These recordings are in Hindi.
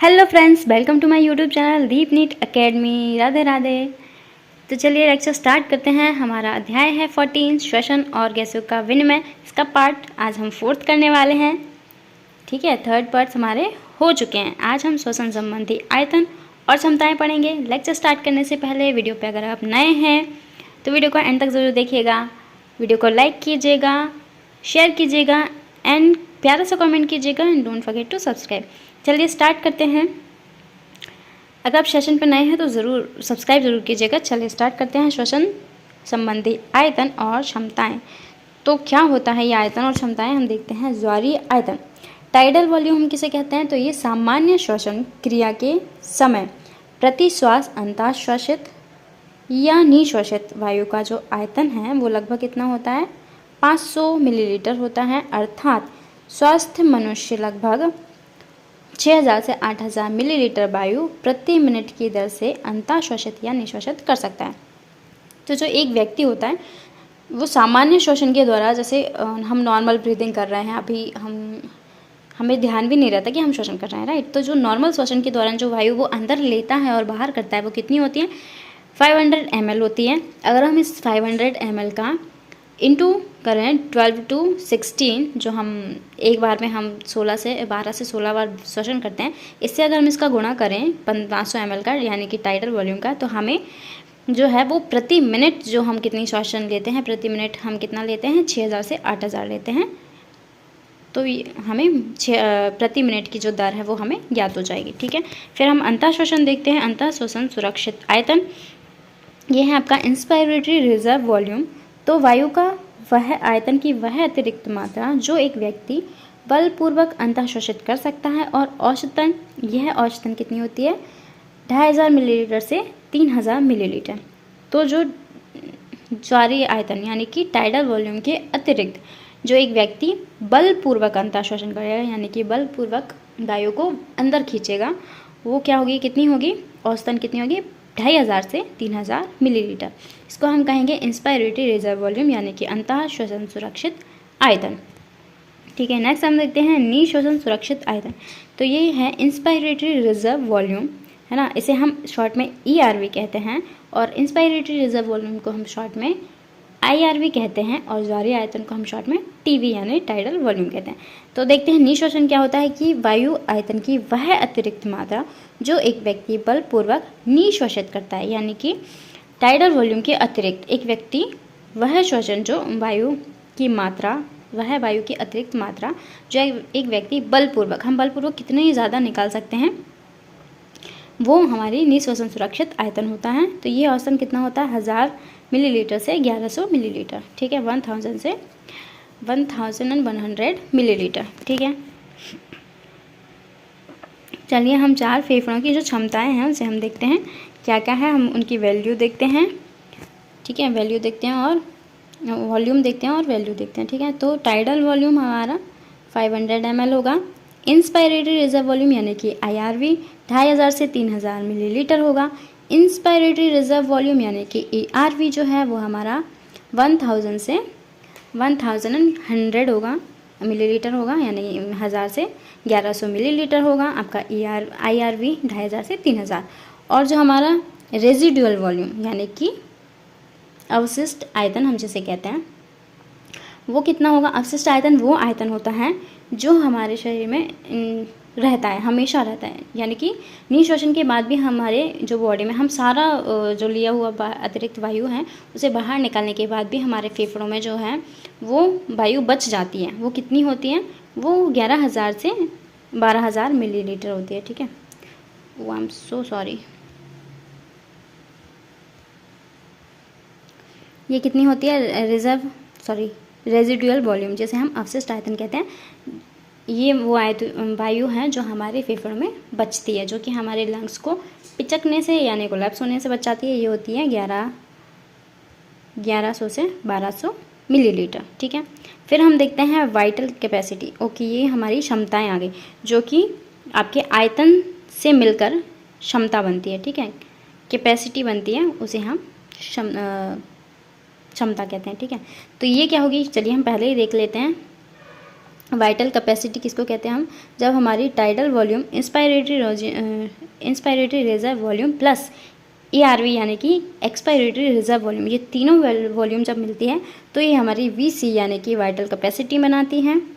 Hello friends, welcome to my YouTube channel Deep NEET academy. Radhe Radhe. तो चलिए लेक्चर स्टार्ट करते हैं। हमारा अध्याय है 14 श्वसन और गैसों का विनिमय। इसका पार्ट आज हम 4th करने वाले हैं। ठीक है, 3rd पार्ट्स हमारे हो चुके हैं। आज हम श्वसन संबंधी आयतन और क्षमताएं पढ़ेंगे। लेक्चर स्टार्ट करने से पहले वीडियो पे अगर आप नए हैं तो वीडियो को एंड तक ज़रूर देखिएगा। वीडियो को लाइक कीजिएगा, शेयर कीजिएगा एंड प्यारा सा कमेंट कीजिएगा and don't forget to subscribe. चलिए स्टार्ट करते हैं। अगर आप सेशन पर नए हैं तो ज़रूर सब्सक्राइब ज़रूर कीजिएगा। चलिए स्टार्ट करते हैं। श्वसन संबंधी आयतन और क्षमताएं। तो क्या होता है ये आयतन और क्षमताएं, हम देखते हैं। ज्वारीय आयतन, टाइडल वॉल्यूम हम किसे कहते हैं? तो ये सामान्य श्वसन क्रिया के समय प्रति श्वास अंतःश्वसित या निश्वसित वायु का जो आयतन है वो लगभग कितना होता है? 500 मिलीलीटर होता है। अर्थात स्वस्थ मनुष्य लगभग 6000 से 8000 मिलीलीटर वायु प्रति मिनट की दर से अंतःश्वसित या निश्वसित कर सकता है। तो जो एक व्यक्ति होता है वो सामान्य श्वसन के द्वारा, जैसे हम नॉर्मल ब्रीदिंग कर रहे हैं, अभी हमें ध्यान भी नहीं रहता कि हम श्वसन कर रहे हैं, राइट। तो जो नॉर्मल श्वसन के दौरान जो वायु वो अंदर लेता है और बाहर करता है वो कितनी होती है? 500 ml होती है। अगर हम इस 500 ml का इंटू करें 12 to 16, जो हम एक बार में हम 12 से 16 बार श्वसन करते हैं, इससे अगर हम इसका गुणा करें 500 ml का यानी कि टाइडल वॉल्यूम का, तो हमें जो है वो प्रति मिनट जो हम कितनी श्वसन लेते हैं, प्रति मिनट हम कितना लेते हैं? 6000 से 8000 लेते हैं। तो हमें प्रति मिनट की जो दर है वो हमें ज्ञात हो जाएगी। ठीक है, फिर हम अंतःश्वसन देखते हैं। अंतःश्वसन सुरक्षित आयतन, ये है आपका इंस्पायरेटरी रिजर्व वॉल्यूम। तो वायु का वह आयतन की वह अतिरिक्त मात्रा जो एक व्यक्ति बलपूर्वक अंतःश्वसित कर सकता है, और औसतन यह औसतन कितनी होती है? 2500 मिलीलीटर से 3000 मिलीलीटर। तो जो ज्वारीय आयतन यानी कि टाइडल वॉल्यूम के अतिरिक्त जो एक व्यक्ति बलपूर्वक अंतःश्वसन करेगा यानी कि बलपूर्वक वायु को अंदर खींचेगा, वो क्या होगी? कितनी होगी? औसतन कितनी होगी? 2500 से 3000 मिलीलीटर। इसको हम कहेंगे इंस्पायरेटरी रिजर्व वॉल्यूम यानी कि अंतःश्वसन सुरक्षित आयतन। ठीक है, नेक्स्ट हम देखते हैं निश्वसन सुरक्षित आयतन। तो ये है इंस्पायरेटरी रिजर्व वॉल्यूम, है ना। इसे हम शॉर्ट में ERV कहते हैं, और इंस्पायरेटरी रिजर्व वॉल्यूम को हम शॉर्ट में IRV कहते हैं, और ज्वारीय आयतन को हम शॉर्ट में TV यानी टाइडल वॉल्यूम कहते हैं। तो देखते हैं निश्वसन क्या होता है कि वायु आयतन की वह अतिरिक्त मात्रा जो एक व्यक्ति बलपूर्वक निश्वसित करता है, यानी कि टाइडल वॉल्यूम के अतिरिक्त एक व्यक्ति वह श्वसन जो वायु की मात्रा, वह वायु की अतिरिक्त मात्रा जो एक व्यक्ति बलपूर्वक, हम बलपूर्वक कितने ज़्यादा निकाल सकते हैं, वो हमारी निश्वसन सुरक्षित आयतन होता है। तो ये औसतन कितना होता है? 1000 मिलीलीटर से 1100 मिलीलीटर। ठीक है, 1000 से 1100 मिलीलीटर। ठीक है, चलिए हम 4 फेफड़ों की जो क्षमताएं हैं उसे हम देखते हैं क्या क्या है। हम उनकी वैल्यू देखते हैं। ठीक है, वैल्यू देखते हैं और वॉल्यूम देखते हैं और वैल्यू देखते हैं। ठीक है, तो टाइडल वॉल्यूम हमारा 500 ml होगा। इंस्पायरेटरी रिजर्व वॉल्यूम यानी कि IRV 2500 से 3000 मिलीलीटर होगा। इंस्पायरेटरी रिजर्व वॉल्यूम यानी कि ERV जो है वो हमारा 1000 से 1100 होगा, मिलीलीटर होगा, यानी 1000 से 1100 मिलीलीटर होगा। आपका IRV 2500 से 3000। और जो हमारा रेजिडुअल वॉल्यूम यानी कि अवशिष्ट आयतन हम जिसे कहते हैं, वो कितना होगा? अवशिष्ट आयतन वो आयतन होता है जो हमारे शरीर में रहता है, हमेशा रहता है, यानी कि निश्वसन के बाद भी हमारे जो बॉडी में हम सारा जो लिया हुआ अतिरिक्त वायु है उसे बाहर निकालने के बाद भी हमारे फेफड़ों में जो है वो वायु बच जाती है। वो कितनी होती है? वो 11000 से 12000 मिलीलीटर होती है। ठीक है, वो आई एम सो सॉरी, ये कितनी होती है? रेजिडुअल वॉल्यूम जिसे हम अवशिष्ट आयतन कहते हैं। ये वो वायु है जो हमारे फेफड़ों में बचती है, जो कि हमारे लंग्स को पिचकने से यानी कोलैप्स होने से बचाती है। ये होती है 1100 से 1200 मिलीलीटर। ठीक है, फिर हम देखते हैं वाइटल कैपेसिटी। ओके, ये हमारी क्षमताएं आ गई जो कि आपके आयतन से मिलकर क्षमता बनती है। ठीक है, कैपेसिटी बनती है, उसे हम क्षमता कहते हैं। ठीक है, तो ये क्या होगी? चलिए हम पहले ही देख लेते हैं। वाइटल कैपेसिटी किसको कहते हैं हम, जब हमारी tidal volume, inspiratory reserve volume plus ERV यानी कि एक्सपायरेटरी रिजर्व वॉल्यूम, ये तीनों वॉल्यूम जब मिलती है तो ये हमारी VC यानी कि वाइटल कैपेसिटी बनाती हैं।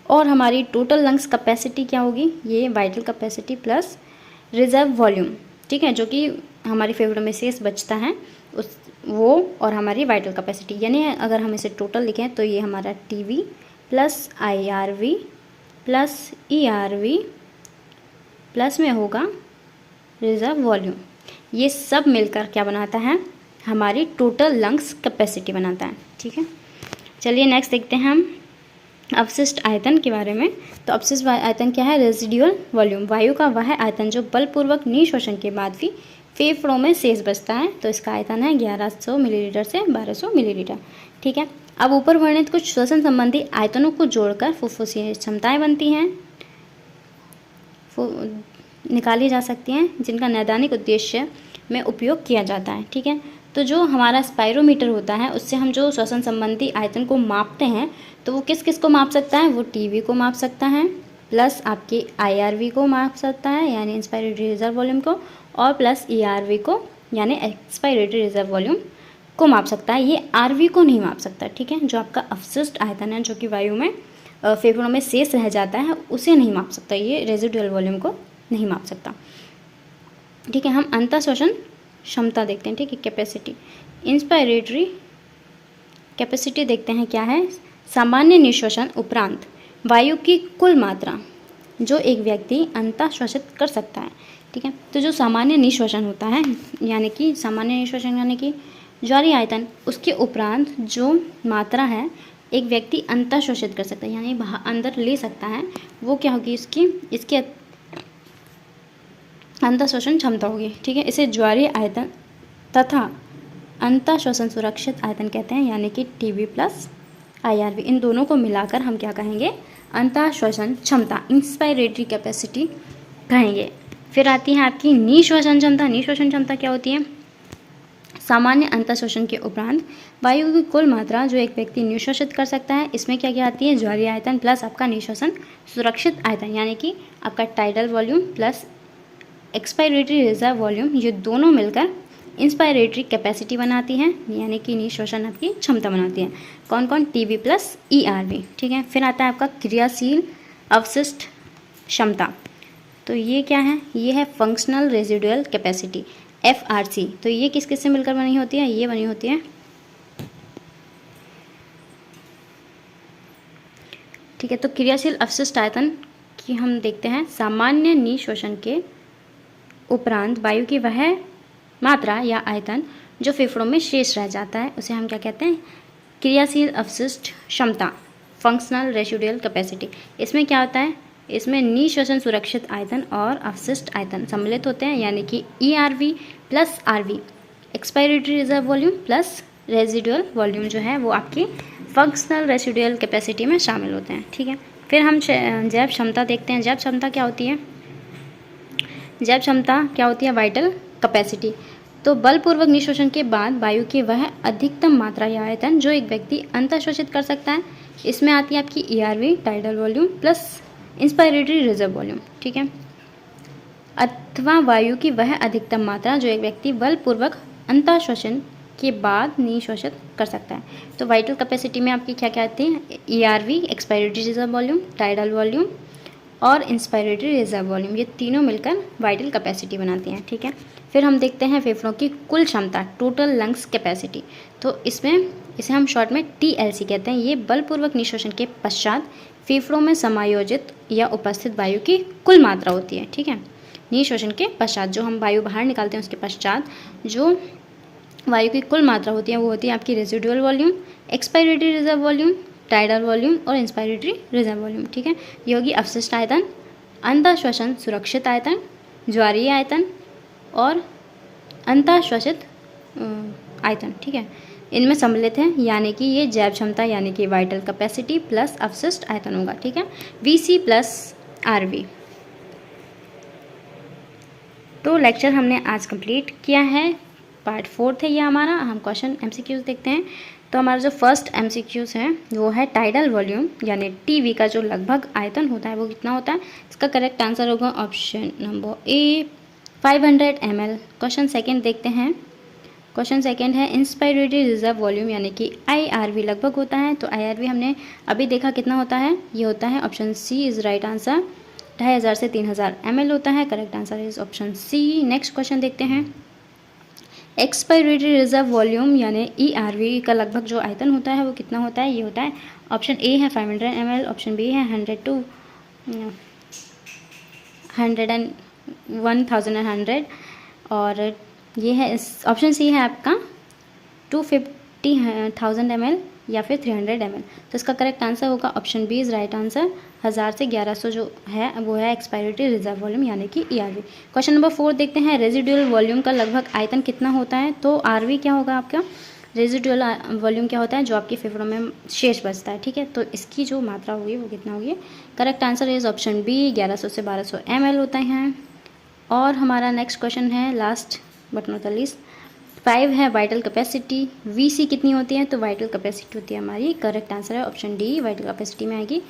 और हमारी टोटल लंग्स कैपेसिटी क्या होगी, ये vital capacity plus reserve volume, ठीक है, जो कि हमारी फेफड़ों में शेष बचता है उस वो, और हमारी वाइटल कैपेसिटी, यानी अगर हम इसे टोटल लिखें तो ये हमारा TV plus IRV plus ERV plus में होगा रिजर्व वॉल्यूम, ये सब मिलकर क्या बनाता है, हमारी टोटल लंग्स कैपेसिटी बनाता है। ठीक है, चलिए नेक्स्ट देखते हैं हम अवशिष्ट आयतन के बारे में। तो अवशिष्ट आयतन क्या है, रेजिडुअल वॉल्यूम, वायु का वह आयतन जो बलपूर्वक निःश्वसन के बाद भी फेफड़ों में शेष बचता है। तो इसका आयतन है 1100 मिलीलीटर से 1200 मिलीलीटर। ठीक है, अब ऊपर वर्णित कुछ श्वसन संबंधी आयतनों को जोड़कर फुफ्फुसीय क्षमताएं बनती हैं, निकाली जा सकती हैं, जिनका नैदानिक उद्देश्य में उपयोग किया जाता है। ठीक है, तो जो हमारा स्पायरोमीटर होता है उससे हम जो श्वसन संबंधी आयतन को मापते हैं तो वो किस किस को माप सकता है, वो TV को माप सकता है, प्लस आपके IRV को माप सकता है यानी इंस्पायरेटरी रिजर्व वॉल्यूम को, और प्लस ERV को यानी एक्सपायरेटरी रिजर्व वॉल्यूम को माप सकता है। ये RV को नहीं माप सकता। ठीक है, जो आपका अवशिष्ट आयतन है जो कि वायु में फेफड़ों में शेष रह जाता है उसे नहीं माप सकता, ये रेजिडुअल वॉल्यूम को नहीं माप सकता। ठीक है, हम अंतःश्वसन क्षमता देखते हैं। ठीक है, कैपेसिटी, इंस्पायरेटरी कैपेसिटी देखते हैं क्या है, सामान्य निःश्वसन उपरांत वायु की कुल मात्रा जो एक व्यक्ति अंतःश्वसित कर सकता है। ठीक है, तो जो सामान्य निःश्वसन होता है यानी कि सामान्य निःश्वसन यानी कि ज्वारीय आयतन, उसके उपरांत जो मात्रा है एक व्यक्ति अंतःश्वसित कर सकता है यानी अंदर ले सकता है, वो क्या होगी, इसकी अंतःश्वसन क्षमता होगी। ठीक है, इसे ज्वारीय आयतन तथा अंतःश्वसन सुरक्षित आयतन कहते हैं यानी कि TV प्लस IRV, इन दोनों को मिलाकर हम क्या कहेंगे, अंतःश्वसन क्षमता, इंस्पायरेटरी कैपेसिटी कहेंगे। फिर आती है आपकी निःश्वसन क्षमता। निःश्वसन क्षमता क्या होती है, सामान्य अंतःश्वसन के उपरांत वायु की कुल मात्रा जो एक व्यक्ति निःश्वसित कर सकता है। इसमें क्या क्या आती है, ज्वारीय आयतन प्लस आपका निःश्वसन सुरक्षित आयतन यानी कि आपका tidal volume plus expiratory reserve volume, ये दोनों मिलकर इंस्पायरेटरी कैपेसिटी बनाती हैं यानी कि निःश्वसन आपकी क्षमता बनाती है। कौन कौन, TV प्लस ERV। ठीक है, फिर आता है आपका क्रियाशील अवशिष्ट क्षमता। तो ये क्या है, ये है फंक्शनल रेजिडुअल कैपेसिटी FRC। तो ये किस किस से मिलकर बनी होती है, ये बनी होती है, ठीक है। तो क्रियाशील अवशिष्ट आयतन की हम देखते हैं, सामान्य निःश्वसन के उपरांत वायु की वह मात्रा या आयतन जो फेफड़ों में शेष रह जाता है उसे हम क्या कहते हैं, क्रियाशील अवशिष्ट क्षमता, फंक्शनल रेसिडुअल कैपेसिटी। इसमें क्या होता है, इसमें निःश्वसन सुरक्षित आयतन और अवशिष्ट आयतन सम्मिलित होते हैं यानी कि ERV plus RV, expiratory reserve volume plus residual volume जो है वो आपकी फंक्शनल रेसिडुअल कैपेसिटी में शामिल होते हैं। ठीक है, फिर हम जैव क्षमता देखते हैं। जैव क्षमता क्या होती है, जैव क्षमता क्या होती है, वाइटल कैपेसिटी। तो बलपूर्वक निःश्वसन के बाद वायु की वह अधिकतम मात्रा या आयतन जो एक व्यक्ति अंतःश्वसित कर सकता है। इसमें आती है आपकी ERV tidal volume plus inspiratory reserve volume. ठीक है, अथवा वायु की वह अधिकतम मात्रा जो एक व्यक्ति बलपूर्वक अंतःश्वसन के बाद निःश्वसित कर सकता है। तो वाइटल कैपेसिटी में आपकी क्या क्या आती है, ERV expiratory reserve volume, tidal volume और इंस्पायरेटरी रिजर्व वॉल्यूम, ये तीनों मिलकर वाइटल कैपेसिटी बनाती हैं। ठीक है, फिर हम देखते हैं फेफड़ों की कुल क्षमता, टोटल लंग्स कैपेसिटी। तो इसमें इसे हम शॉर्ट में TLC कहते हैं। ये बलपूर्वक निःश्वसन के पश्चात फेफड़ों में समायोजित या उपस्थित वायु की कुल मात्रा होती है। ठीक है, निःश्वसन के पश्चात जो हम वायु बाहर निकालते हैं उसके पश्चात जो वायु की कुल मात्रा होती है वो होती है आपकी residual volume, expiratory reserve volume, tidal volume और इंस्पायरेटरी रिजर्व वॉल्यूम। ठीक है, ये होगी अवशिष्ट आयतन, अंतःश्वसन सुरक्षित आयतन, ज्वारीय आयतन और अंतःश्वसित आयतन। ठीक है, इनमें सम्मिलित है यानी कि ये जैव क्षमता यानी कि वाइटल कैपेसिटी प्लस अवशिष्ट आयतन होगा। ठीक है, VC प्लस RV। तो लेक्चर हमने आज कंप्लीट किया है पार्ट 4 है ये हमारा। हम क्वेश्चन MCQs देखते हैं। तो हमारा जो फर्स्ट MCQs है वो है टाइडल वॉल्यूम यानी टीवी का जो लगभग आयतन होता है वो कितना होता है। इसका करेक्ट आंसर होगा option number A 500 ml। Question second देखते हैं। क्वेश्चन सेकंड है इंस्पायरेटरी रिजर्व वॉल्यूम यानी कि IRV लगभग होता है। तो IRV हमने अभी देखा कितना होता है, ये होता है option C is right answer 2500 से 3000 ml होता है। Correct answer is option C. Next question देखते हैं। एक्सपायरेटरी रिजर्व वॉल्यूम यानी ERV का लगभग जो आयतन होता है वो कितना होता है, ये होता है ऑप्शन ए है 500 ml, ऑप्शन बी है 100 to 1000 और ये है ऑप्शन सी है आपका 250,000 ml या फिर 300 ml। तो इसका करेक्ट आंसर होगा option B is right answer 1000 से 1100 जो है वो है एक्सपायरेटरी रिजर्व वॉल्यूम यानी कि ERV। क्वेश्चन नंबर 4 देखते हैं। रेजिडुअल वॉल्यूम का लगभग आयतन कितना होता है। तो RV क्या होगा आपका, रेजिडुअल वॉल्यूम क्या होता है, जो आपके फेफड़ों में शेष बचता है, ठीक है। तो इसकी जो मात्रा होगी वो कितना होगी। Correct answer is option B 1100 से 1200 ml होते हैं। और हमारा नेक्स्ट क्वेश्चन है last but not the least 5 है वाइटल कैपेसिटी VC कितनी होती है। तो वाइटल कैपेसिटी होती है हमारी, करेक्ट आंसर है ऑप्शन डी वाइटल कैपेसिटी में आएगी